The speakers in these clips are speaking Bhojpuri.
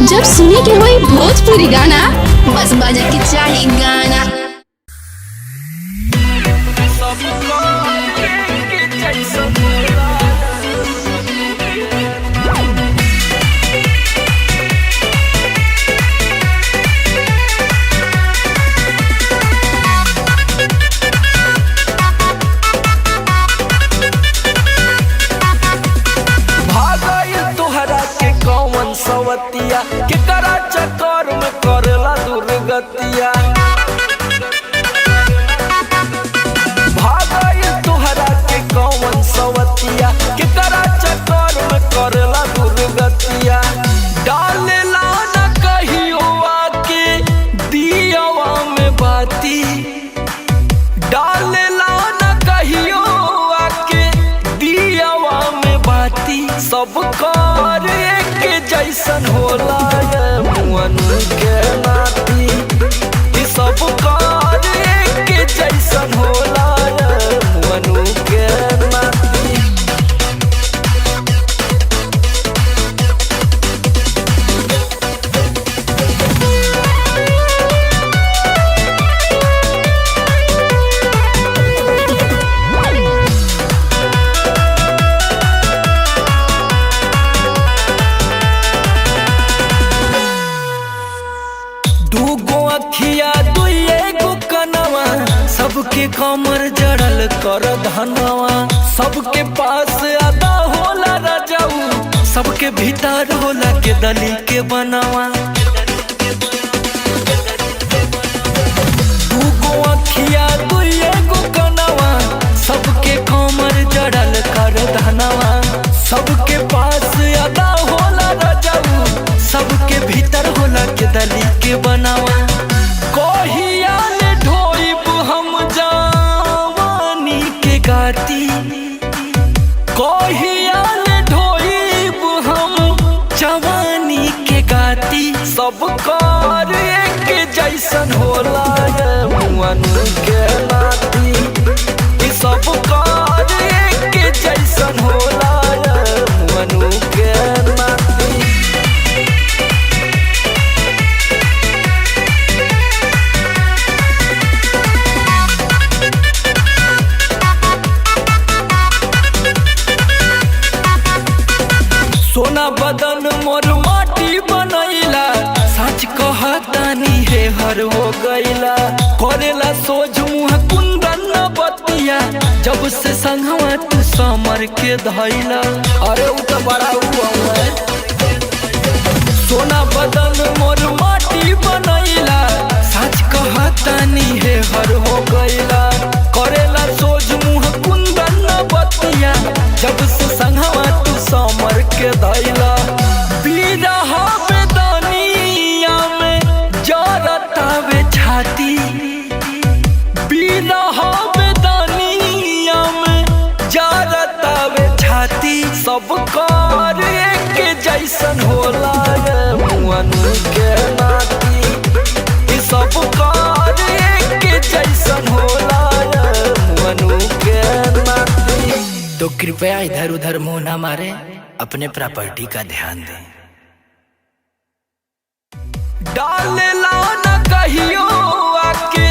जब सुने के होई भोजपुरी गाना, बस बजे के चाही गाना। सवतिया के करा चक्कर में करेला दुर्गतिया, भागई तुहरा के कौन सवतिया के करा चक्कर में करेला दुर्गतिया। डालेला न कहियो आके दियावा में बाती, डालेला न कहियो आके दियावा में बाती। सब कर के जैसन होला मुअन के नाती, सब कर के जैसन होला मुअन के नाती। अखिया दुए गो कनवा, सबके कमर जड़ल कर धनवा। सबके पास अदा होला राजाऊ, सबके भीतर होला के दली के बनवा। दूगो अखिया दुए गो कनवा, सबके कमर जड़ल कर धनवा। सबके पास अदा होला राजाऊ, सबके भीतर होला के दली के बनवा। कहियाल ढोइब हम जवानी के गाती, कहियाल ढोइब हम जवानी के गाती। सब कर के जैसन होला मुअन के नाती, सब कर के जैसन होला मुअन के नाती। सोना बदन मोर माटी बनैला, सच कहतानी हे हर हो गईला। करेला सोझ मुँह कुंदन बतिया, जब से संगवा तू समर के धैला। अरे उ तो बड़ा हुआ है। सोना बदन मोर माटी बनैला, सच कहतानी हे हर हो गईला। करेला सोझ मुँह कुंदन बतिया, जब से संगवा तू समर के धैला। बिरहा बेदनिया में जरतावे छाती, बिरहा बेदनिया में जरतावे छाती। सब कर के जैसन होला मुअन के नाती, सब कर के जैसन होला मुअन के नाती। तो कृपया इधर उधर मुंह ना मारे, अपने प्रॉपर्टी का ध्यान दें। डालेला न कहियो आके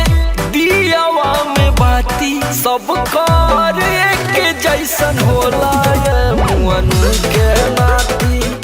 दियावा में बाती, सब कर के जैसन होला मुअन के नाती।